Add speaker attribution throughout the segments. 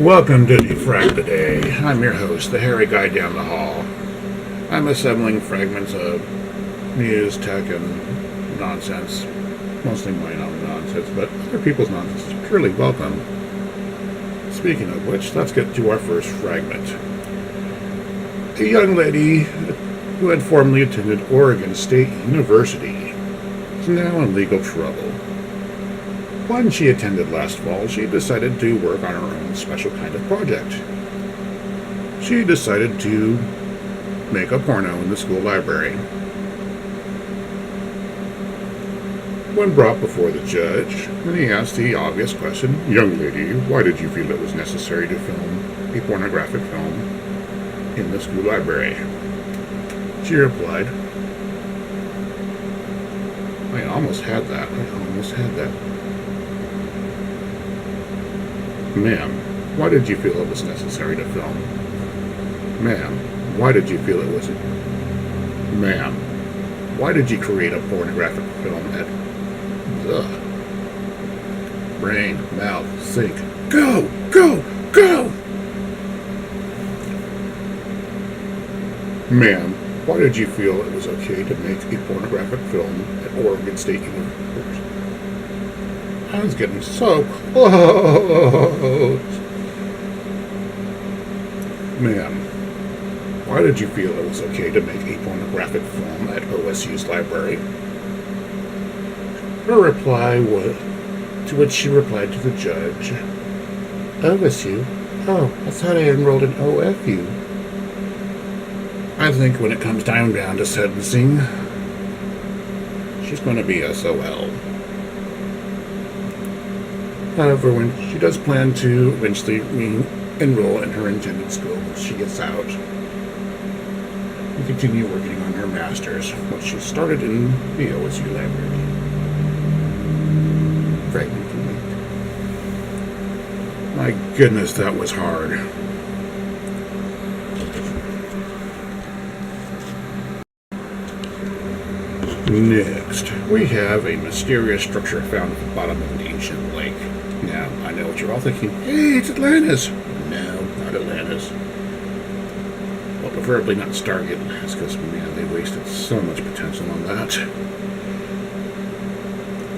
Speaker 1: Welcome to Defrag today. I'm your host, the hairy guy down the hall. I'm assembling fragments of news, tech, and nonsense. Mostly my own nonsense, but other people's nonsense is purely welcome. Speaking of which, let's get to our first fragment. A young lady who had formerly attended Oregon State University is now in legal trouble. When she attended last fall, she decided to work on her own special kind of project. She decided to make a porno in the school library. When brought before the judge, and he asked the obvious question, "Young lady, why did you feel it was necessary to film a pornographic film in the school library?" She replied, I almost had that. "Ma'am, why did you feel it was necessary to film?" "Ma'am, why did you feel it was... Ma'am, why did you create a pornographic film at... Ugh. Brain, mouth, sink. Go! Go! Go! Ma'am, why did you feel it was okay to make a pornographic film at Oregon State University?" I was getting so close. "Ma'am, why did you feel it was okay to make a pornographic film at OSU's library?" Her reply was, to which she replied to the judge, "OSU? Oh, I thought I enrolled in OFU." I think when it comes time down to sentencing, she's going to be SOL. However, when she does plan to eventually enroll in her intended school when she gets out and continue working on her master's, which she started in the OSU library. Fragment complete. My goodness, that was hard. Next, we have a mysterious structure found at the bottom of an ancient lake. Now, I know what you're all thinking. Hey, it's Atlantis! No, not Atlantis. Well, preferably not Stargate Atlantis, because, man, they wasted so much potential on that.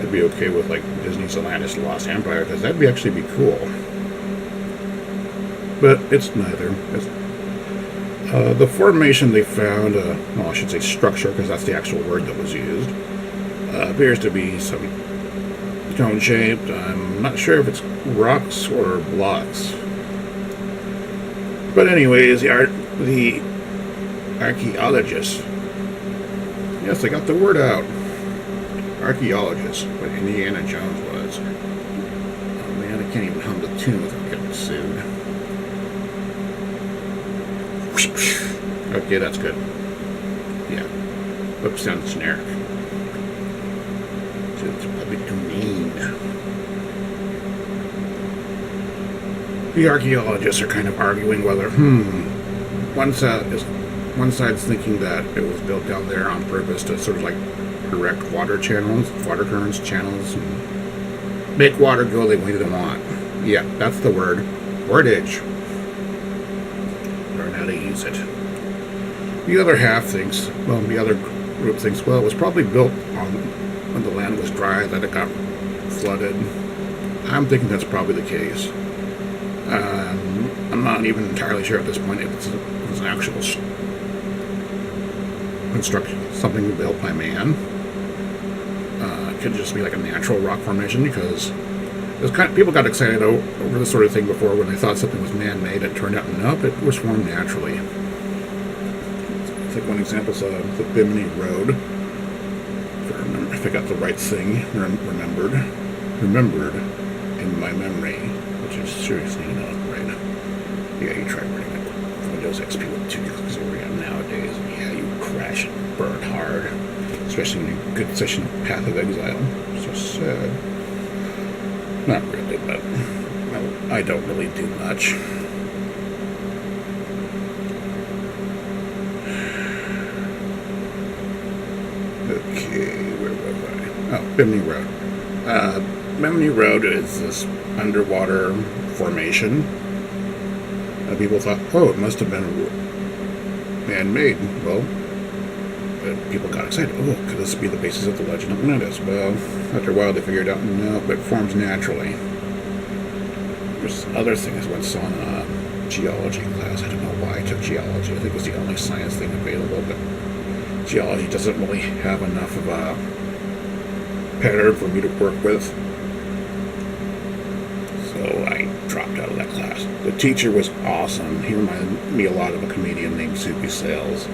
Speaker 1: I'd be okay with, like, Disney's Atlantis Lost Empire, because that'd actually be cool. But it's neither. The formation they found, well, I should say structure, because that's the actual word that was used, appears to be some cone-shaped. I'm not sure if it's rocks or blocks. But anyways, the archaeologists, yes, I got the word out, archaeologists, what Indiana Jones was. Oh man, I can't even hum the tune without getting sued. Okay, that's good. Yeah. Oops, sounds generic. So it's public domain. The archaeologists are kind of arguing whether, one side's thinking that it was built down there on purpose to sort of like direct water currents, channels, and make water go the way they want. Yeah, that's the word. Wordage. Learn how to use it. The other group thinks, well, it was probably built when the land was dry, that it got flooded. I'm thinking that's probably the case. I'm not even entirely sure at this point if it's an actual construction, something built by man. It could just be like a natural rock formation, because people got excited over this sort of thing before when they thought something was man-made. It turned out, nope, it was formed naturally. Like one example is the Bimini Road. If I got the right thing, remembered in my memory, which is seriously not right. Yeah, you try running it Windows XP with 2 clicks over nowadays, and yeah, you crash and burn hard, especially in a good session of Path of Exile. So sad. Not really, but well, I don't really do much. Okay, where was I? Oh, Bimini Road. Bimini Road is this underwater formation People thought, oh, it must have been man-made. Well, people got excited. Oh, could this be the basis of the legend of Atlantis? Well, after a while they figured out, no, but it forms naturally. There's other things I once saw in a geology class. I don't know why I took geology. I think it was the only science thing available, but geology doesn't really have enough of a pattern for me to work with. So I dropped out of that class. The teacher was awesome. He reminded me a lot of a comedian named Soupy Sales.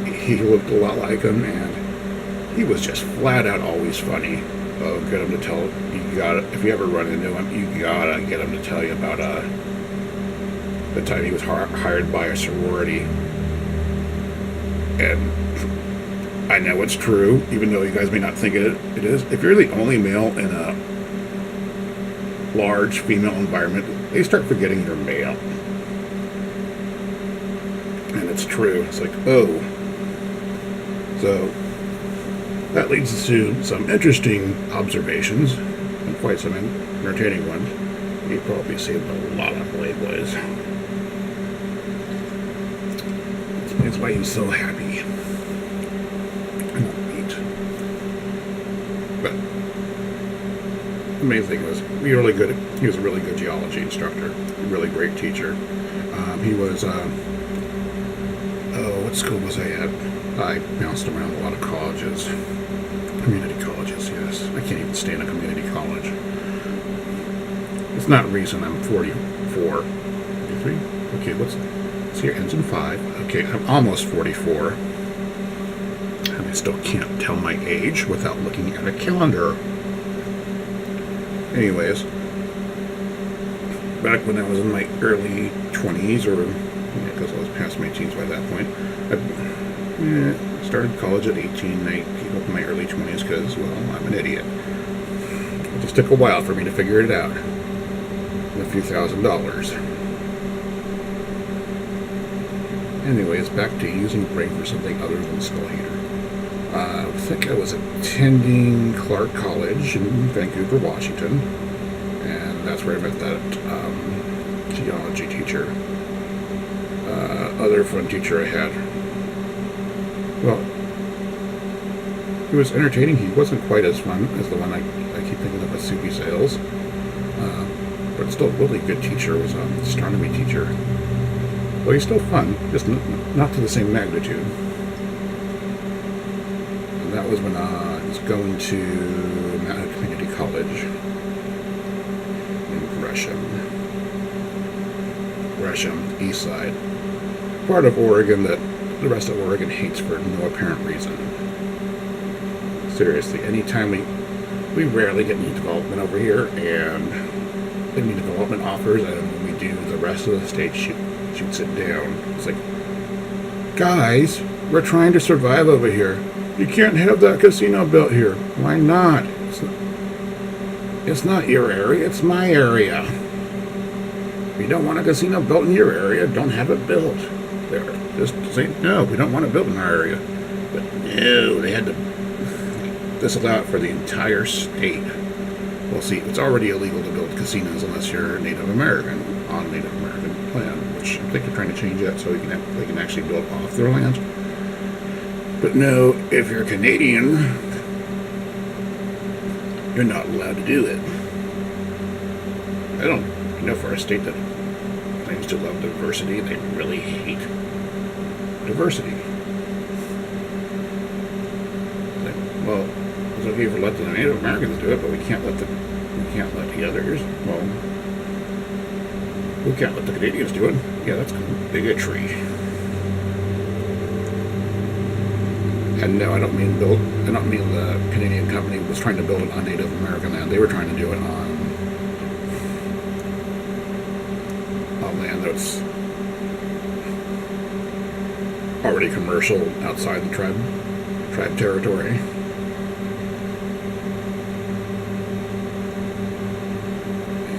Speaker 1: He looked a lot like him, and he was just flat out always funny. Get him to tell you gotta, if you ever run into him, you gotta get him to tell you about the time he was hired by a sorority. And I know it's true, even though you guys may not think it is. If you're the only male in a large female environment, they start forgetting you're male. And it's true. It's like, oh. So that leads us to some interesting observations, and quite some entertaining ones. You probably saved a lot of playboys. That's why he's so happy. And upbeat. But the main thing was he was a really good geology instructor, a really great teacher. He was what school was I at? I bounced around a lot of colleges. Community colleges, yes. I can't even stand a community college. It's not a reason I'm 44. 43? Okay, what's here? Ends in 5. Okay, I'm almost 44. And I still can't tell my age without looking at a calendar. Anyways, back when I was in my early 20s, or because I was past my teens by that point, I started college at 18. I came up in my early 20s because, well, I'm an idiot. It just took a while for me to figure it out. A few $1,000s. Anyways, back to using the brain for something other than skull heater. I think I was attending Clark College in Vancouver, Washington, and that's where I met that geology teacher. Other fun teacher I had. Well, he was entertaining. He wasn't quite as fun as the one I keep thinking of as Soupy Sales. But still a really good teacher. Was an astronomy teacher. But he's still fun, just not to the same magnitude. And that was when I was going to Mountain Community College in Gresham, east side. Part of Oregon that the rest of Oregon hates for no apparent reason. Seriously, anytime we rarely get any development over here, and any development offers, and when we do, the rest of the state shoots it down. It's like, guys, we're trying to survive over here. You can't have that casino built here. Why not? It's not your area, it's my area. If you don't want a casino built in your area, don't have it built there. Just say, no, we don't want to build in our area. But no, they had to disallow it for the entire state. Well, see, it's already illegal to build casinos unless you're Native American, on Native American land, which I think they're trying to change that so they can actually build off their land. But no, if you're Canadian, you're not allowed to do it. I don't know, for a state that claims to love diversity, they really hate diversity. Like, well, it's okay for letting the Native Americans do it, but we can't let the others. Well, we can't let the Canadians do it. Yeah, that's bigotry. And no, I don't mean the Canadian company was trying to build it on Native American land. They were trying to do it on land that's already commercial outside the tribe territory.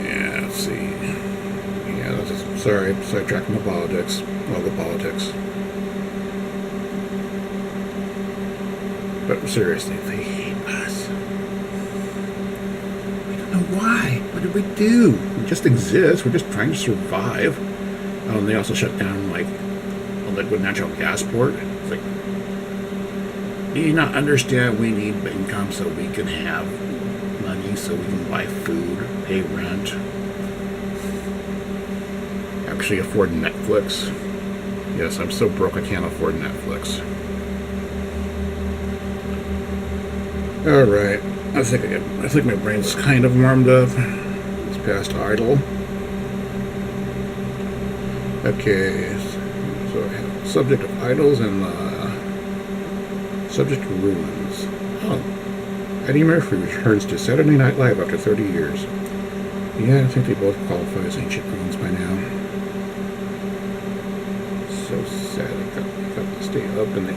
Speaker 1: Yeah, let's see. Yeah, that's just, sorry, sidetracking the politics, local politics. But seriously, they hate us. I don't know why. What did we do? We just exist. We're just trying to survive. Oh, and they also shut down like a liquid natural gas port. It's like, do you not understand? We need income so we can have money, so we can buy food, pay rent, actually afford Netflix. Yes, I'm so broke I can't afford Netflix. All right, I think my brain's kind of warmed up. It's past idle. Okay, so I have subject of idols and subject of ruins. Oh, Eddie Murphy returns to Saturday Night Live after 30 years. Yeah, I think they both qualify as ancient ruins by now. So sad. I got to stay up, and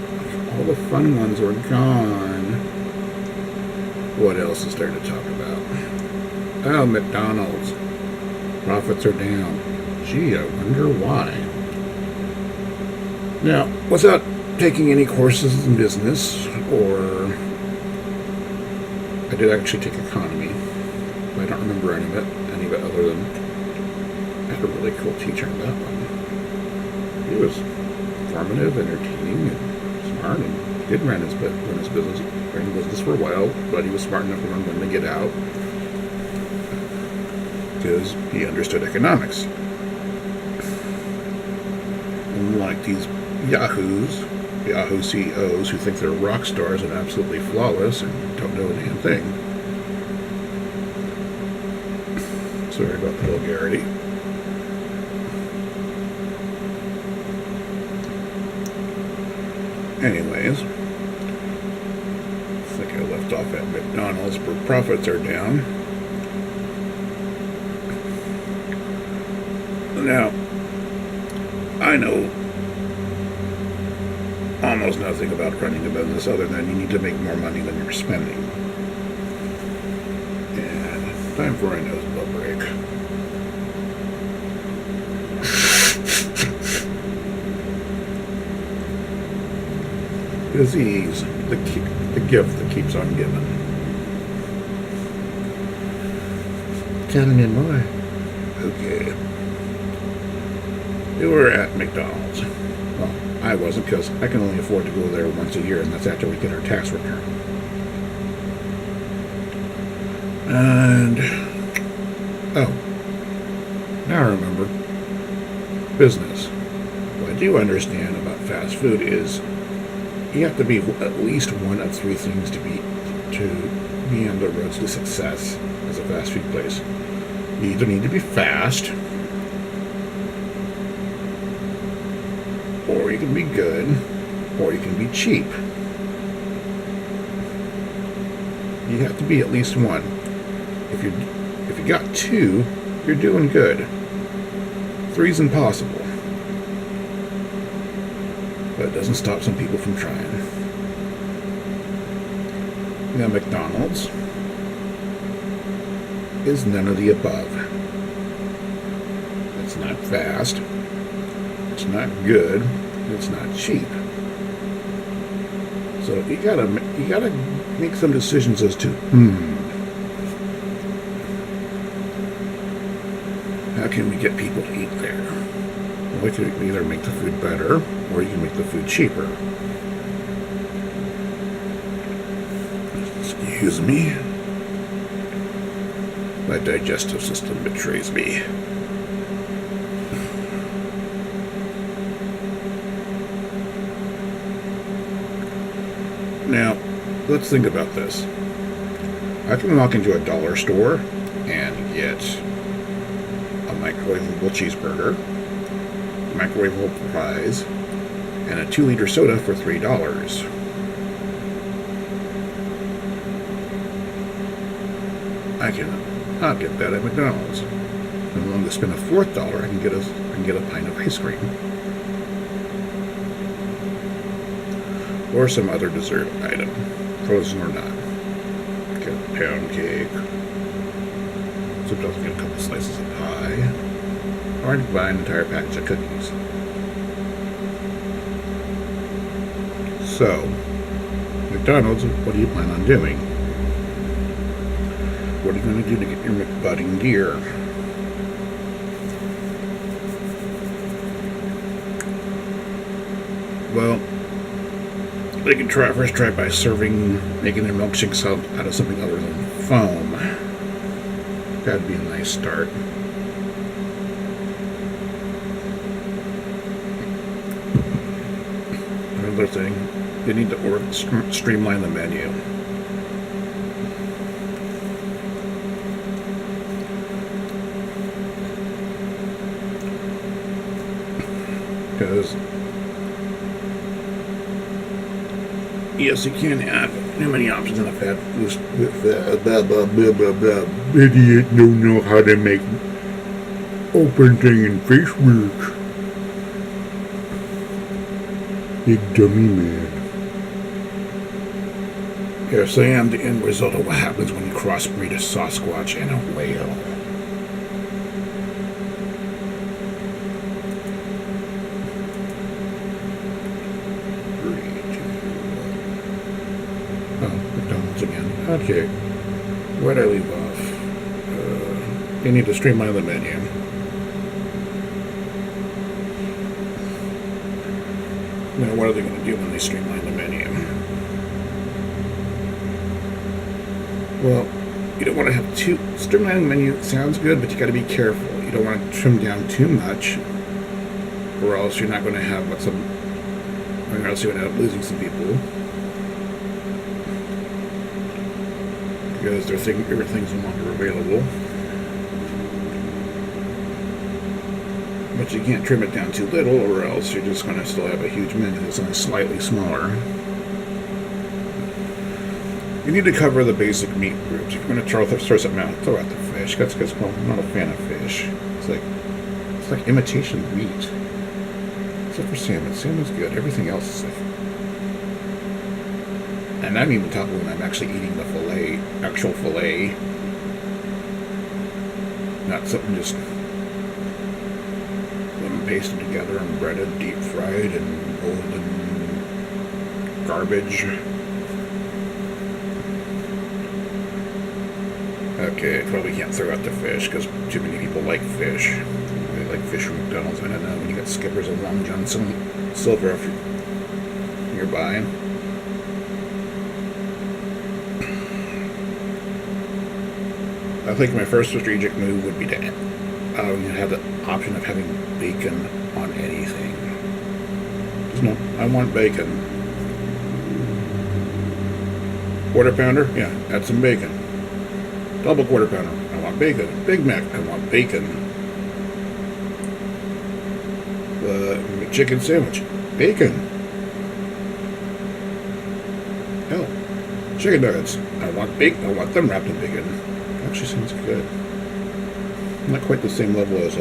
Speaker 1: all the fun ones were gone. What else is there to talk about? Oh, McDonald's. Profits are down. Gee, I wonder why. Now, without taking any courses in business, or I did actually take economy, but I don't remember any of it other than I had a really cool teacher on that one. He was informative, entertaining, and smart, and did run his business. Ran his business for a while, but he was smart enough to learn when to get out because he understood economics. Unlike these Yahoo CEOs who think they're rock stars and absolutely flawless and don't know a damn thing. Sorry about the vulgarity. Anyways, I think I left off at McDonald's where profits are down. Now, I know almost nothing about running a business other than you need to make more money than you're spending. And time for a nose blow break. Disease, the gift that keeps on giving. Tell me more. Okay. We were at McDonald's. Well, I wasn't, because I can only afford to go there once a year, and that's after we get our tax return. And oh, now I remember. Business. What I do understand about fast food is you have to be at least one of three things to be on the road to success as a fast food place. You either need to be fast, or you can be good, or you can be cheap. You have to be at least one. If you got two, you're doing good. Three's impossible. But it doesn't stop some people from trying. Now, McDonald's is none of the above. It's not fast. It's not good. It's not cheap. So you gotta make some decisions as to how can we get people to eat there? Well, we can either make the food better, or you can make the food cheaper. Excuse me. My digestive system betrays me. Now, let's think about this. I can walk into a dollar store and get a microwavable cheeseburger, microwavable fries, and a 2-liter soda for $3. I'll get that at McDonald's. If I'm willing to spend a $4, I can get a pint of ice cream. Or some other dessert item, frozen or not. Get a pound cake. Sometimes get a couple slices of pie. Or I can buy an entire package of cookies. So, McDonald's, what do you plan on doing? What are you going to do to get your McBudding gear? Well, they can first try by making their milkshakes out of something other than foam. That'd be a nice start. Another thing, they need to streamline the menu. Because yes, you can add too many options in a fat idiot don't know how to make open thing in Facebook. Big dummy man. Yes, I am the end result of what happens when you crossbreed a Sasquatch and a whale. McDonald's again. Okay. Where'd I leave off? They need to streamline the menu. Now, what are they going to do when they streamline the menu? Well, you don't want to have too... Streamlining the menu sounds good, but you got to be careful. You don't want to trim down too much, or else you're not going to have or else you're going to end up losing some people. Because everything's no longer available. But you can't trim it down too little, or else you're just going to still have a huge menu that's only slightly smaller. You need to cover the basic meat groups. If you're going to throw something out, throw out the fish. That's because I'm not a fan of fish. It's like imitation meat. Except for salmon. Salmon's good. Everything else is like... And I'm even talking when I'm actually eating the actual fillet. Not something just pasted together and breaded, deep fried, and golden garbage. Okay, I probably can't throw out the fish because too many people like fish. They like fish from McDonald's. I don't know, when you got Skippers and Long John Silver nearby. I think my first strategic move would be to have the option of having bacon on anything. No, I want bacon. Quarter pounder? Yeah, add some bacon. Double quarter pounder. I want bacon. Big Mac. I want bacon. The McChicken sandwich. Bacon. Hell, chicken nuggets. I want bacon. I want them wrapped in bacon. Actually sounds good. Not quite the same level as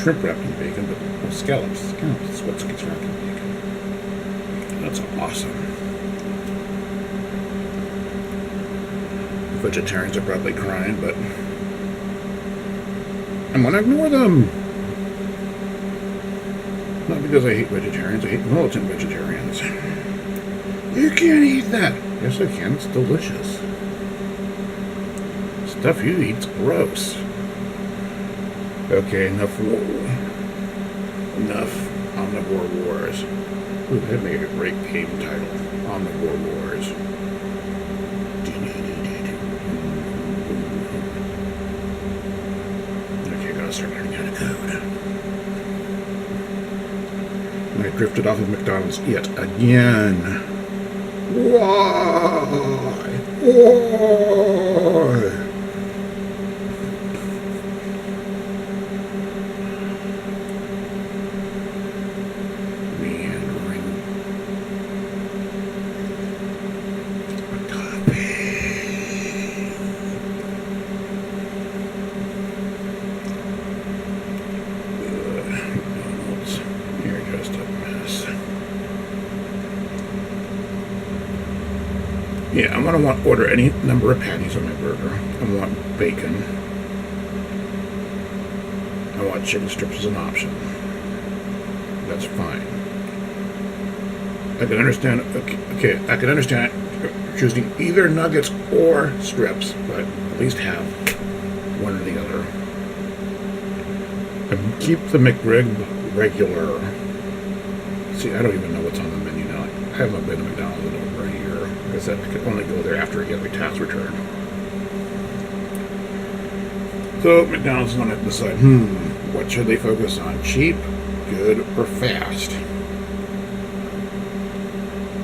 Speaker 1: shrimp wrapped in bacon, but scallops. Scallops is what gets wrapped in bacon. That's awesome. Vegetarians are probably crying, but I'm gonna ignore them. Not because I hate vegetarians, I hate militant vegetarians. You can't eat that. Yes, I can. It's delicious. Stuff you eat's gross. Okay, enough Omnivore Wars. Ooh, that made a great game title. Omnivore Wars. Okay, gotta start learning how to code. And I drifted off of McDonald's yet again. Why? Why? Yeah, I'm going to order any number of patties on my burger. I want bacon. I want chicken strips as an option. That's fine. I can understand. Okay, I can understand choosing either nuggets or strips, but at least have one or the other. And keep the McRib regular. See, I don't even know what's on the menu now. I haven't been to McDonald's in over a year. Like I said, I could only go there after I get my tax return. So McDonald's is going to decide, what should they focus on? Cheap, good, or fast?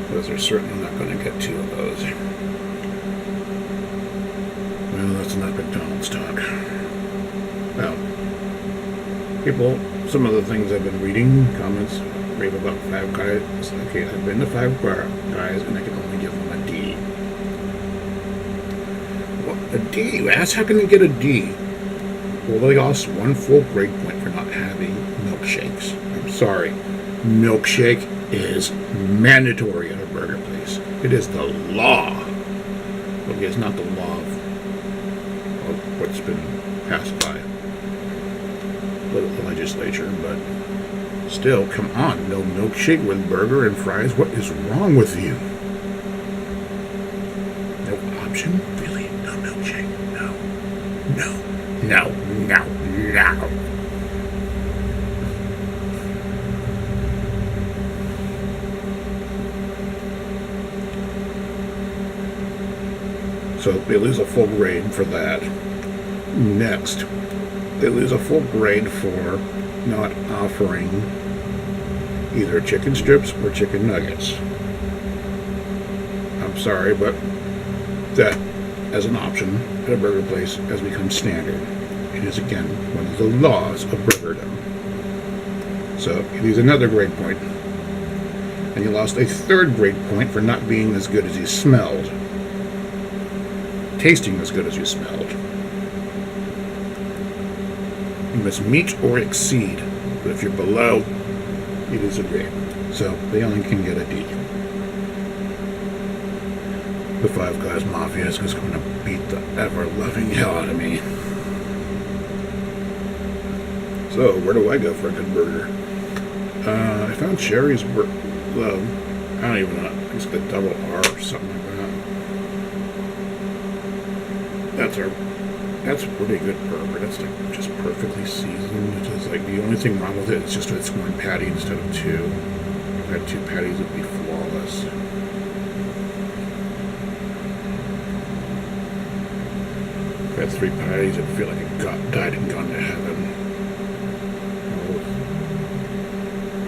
Speaker 1: Because they're certainly not going to get two of those. Well, that's enough McDonald's talk. Well, people, some of the things I've been reading, comments, rave about Five Guys. Okay, I've been to Five Guys and I can only give them a D. What, a D? You asked how can they get a D? Well, they lost one full grade point for not having milkshakes. I'm sorry. Milkshake is mandatory at a burger place. It is the law. Okay, it's not the law of what's been passed by the legislature, but still, come on. No milkshake with burger and fries? What is wrong with you? No option? Really? No milkshake? No. No. No, no, no. So they lose a full grade for that. Next, they lose a full grade for not offering either chicken strips or chicken nuggets. I'm sorry, but that as an option at a burger place has become standard. It is again one of the laws of burgerdom. So you lose another grade point, and you lost a third grade point for not being as good as you smelled, tasting as good as you smelled. You must meet or exceed, but if you're below, you lose a grade. So they only can get a D. The Five Guys Mafia is just going to beat the ever-loving hell out of me. So, where do I go for a good burger? I found Sherry's I don't even know. I think it's the double R or something like that. That's a pretty good burger. That's like just perfectly seasoned. It's just like the only thing wrong with it is just it's one patty instead of two. If I had two patties, it would be flawless. If I had three patties, I'd feel like I died and gone to heaven.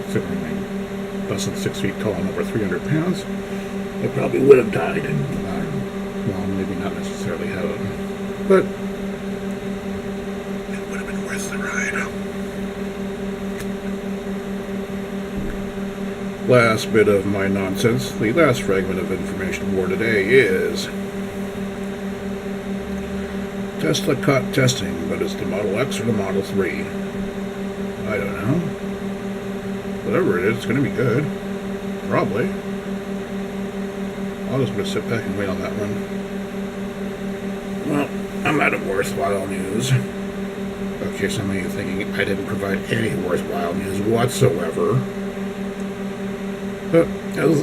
Speaker 1: Considering less than 6 feet tall and over 300 pounds, I probably would have died. Well, maybe not necessarily heaven, but it would have been worth the ride. Last bit of my nonsense. The last fragment of information for today is Tesla caught testing, but it's the Model X or the Model 3. I don't know. Whatever it is, it's going to be good. Probably. I'll just gonna sit back and wait on that one. Well, I'm out of worthwhile news. Okay, some of you thinking I didn't provide any worthwhile news whatsoever. But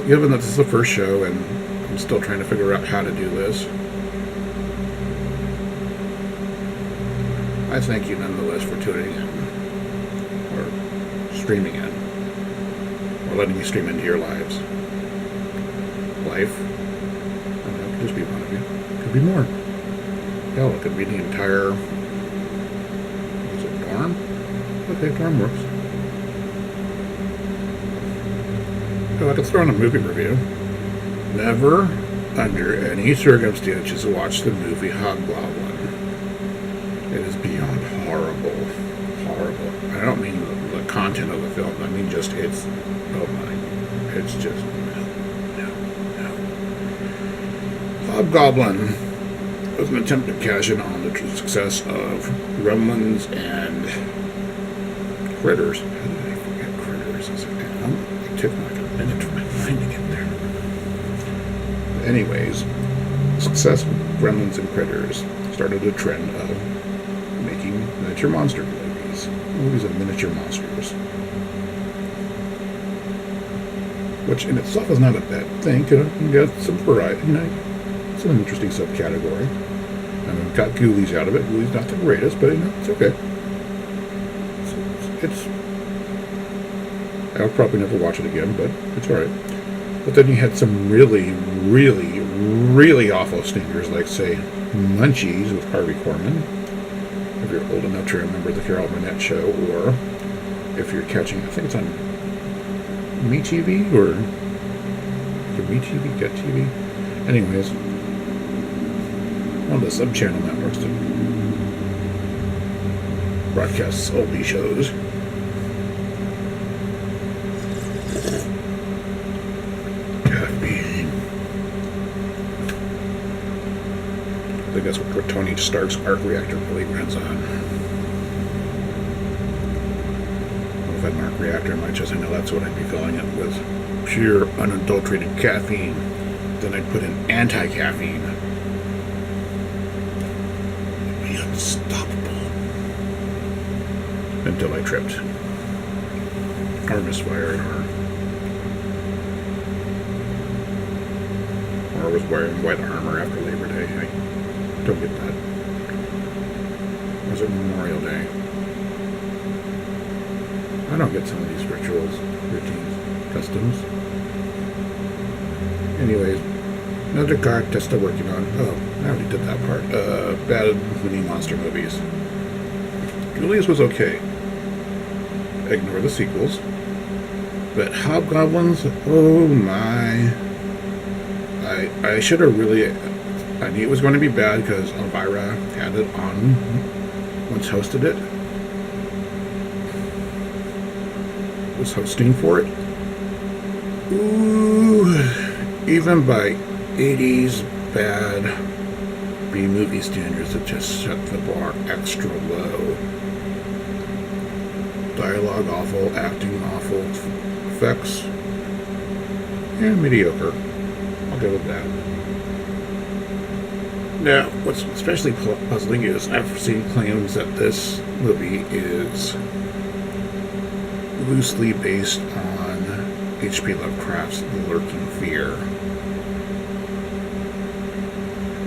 Speaker 1: given that this is the first show and I'm still trying to figure out how to do this, I thank you nonetheless for tuning in, or streaming in, or letting me stream into your lives. Life. I don't know, it could just be one of you. It could be more. Hell, it could be the entire, is it dorm? Okay, dorm works. Oh, I could throw in a movie review. Never, under any circumstances, watch the movie Hobgoblin. It is beyond horrible. Horrible. I don't mean the content of the film. I mean just it's, oh my, it's just, no. Hobgoblin was an attempt to cash in on the success of Gremlins and Critters. How did I forget Critters? It took like a minute for my mind to get there. But anyways, success with Gremlins and Critters started a trend of making miniature monster movies. Movies of miniature monsters. Which in itself is not a bad thing. You get some variety. You know, it's an interesting subcategory. And we've got Ghoulies out of it. Ghoulies not the greatest, but you know, it's okay. It's I'll probably never watch it again, but it's alright. But then you had some really, really, really awful stinkers, like, say, Munchies with Harvey Korman, if you're old enough to remember the Carol Burnett show, or if you're catching, I think it's on MeTV, or MeTV, Get TV? Anyways, one of the sub-channel networks that broadcasts oldie shows. I think that's what Tony Stark's arc reactor really runs on. If I had an arc reactor in my chest, I know that's what I'd be filling it with. Pure, unadulterated caffeine. Then I'd put in anti-caffeine. It'd be unstoppable. Until I tripped. Or misfired, or was wearing white armor after Labor Day. I don't get that. Was it Memorial Day? I don't get some of these rituals, routines, customs. Anyways, another card that's still working on. Oh, I already did that part. Bad mini monster movies. Julius was okay. Ignore the sequels. But Hobgoblins, oh my. I should have really. I knew it was going to be bad because Elvira had it on once hosted it. Was hosting for it. Ooh, even by 80s bad B-movie standards, it just set the bar extra low. Dialogue awful, acting awful, effects, yeah, mediocre. I'll go with that. Now, what's especially puzzling is I've seen claims that this movie is loosely based on H.P. Lovecraft's The Lurking Fear.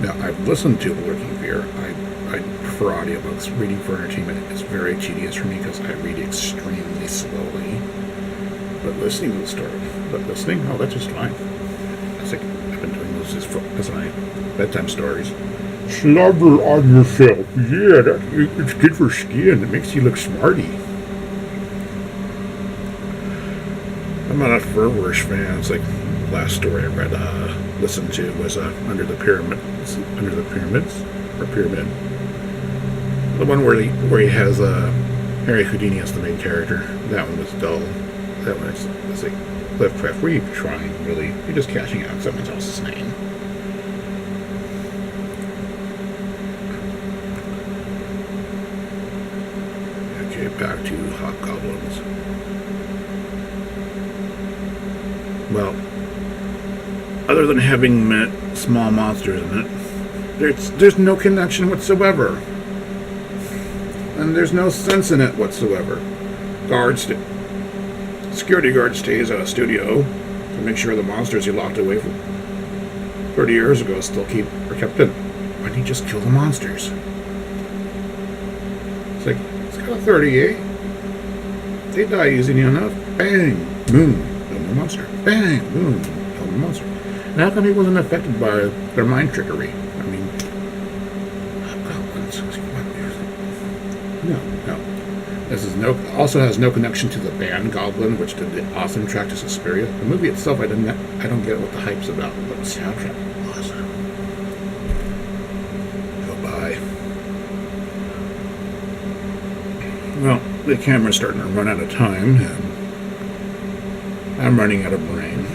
Speaker 1: Now, I've listened to The Lurking Fear. I prefer audiobooks. Reading for entertainment is very tedious for me because I read extremely slowly. But listening to the story, oh, that's just fine. I think I've been doing those as my bedtime stories. Slobber on yourself. Yeah, it's good for skin. It makes you look smarty. I'm not a Furwurst fan. It's like the last story I read, listened to was Under the Pyramids, or Pyramid. The one where he has Harry Houdini as the main character. That one was dull. That one is like, Lovecraft, were you trying, really? You're just cashing out someone else's name. Okay, back to Hobgoblins. Well, other than having met small monsters in it, there's no connection whatsoever. And there's no sense in it whatsoever. Security guard stays at a studio to make sure the monsters he locked away from 30 years ago still are kept in. Why didn't he just kill the monsters? It's like, it's got a 38. They die easy enough. Bang, boom, kill the monster. Bang, boom, kill the monster. And how come he wasn't affected by their mind trickery? I mean, no. This also has no connection to the band Goblin, which did the awesome track to Suspiria. The movie itself, I don't get what the hype's about, but the soundtrack, awesome. Goodbye. Well, the camera's starting to run out of time, and I'm running out of brain.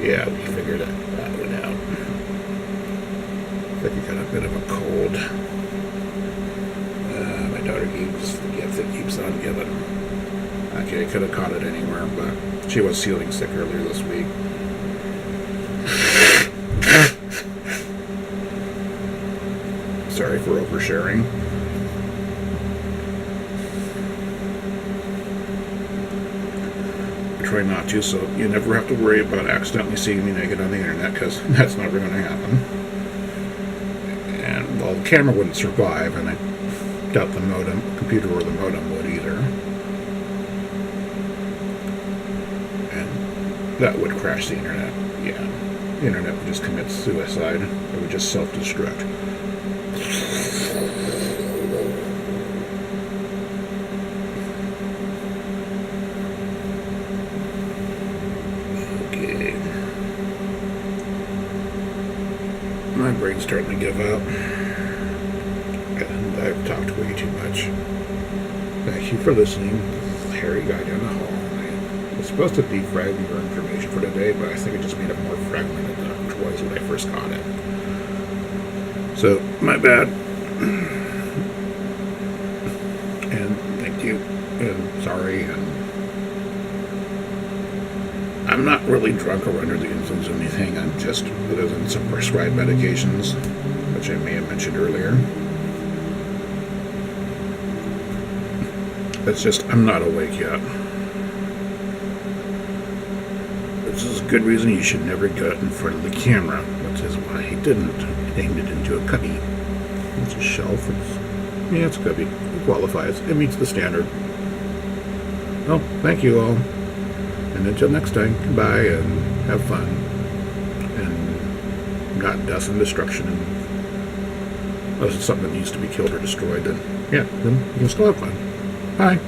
Speaker 1: Yeah, we figured that one out. I think we got a bit of a cold. My daughter gives the gift that keeps on giving. Okay, could have caught it anywhere, but she was feeling sick earlier this week. Sorry for oversharing. I try not to, so you never have to worry about accidentally seeing me naked on the internet, because that's never going to happen. And, well, the camera wouldn't survive, and I doubt the computer or the modem would either. that would crash the internet. Yeah. The internet would just commit suicide. It would just self-destruct. Okay. My brain's starting to give up. And I've talked way too much. Thank you for listening. This is the Harry Guy Down the Hall. I was supposed to defrag your information for today, but I think it just made it more fragmented than it was when I first got it. So, my bad. And thank you. And sorry. And I'm not really drunk or under the influence of anything. I'm just other than some prescribed medications, which I may have mentioned earlier. It's just, I'm not awake yet. This is a good reason you should never get in front of the camera, which is why he didn't. He aimed it into a cubby. It's a shelf. It's a cubby. It qualifies. It meets the standard. Well, thank you all. And until next time, goodbye and have fun. And not death and destruction. And unless it's something that needs to be killed or destroyed, then yeah, then you can still have fun. Bye.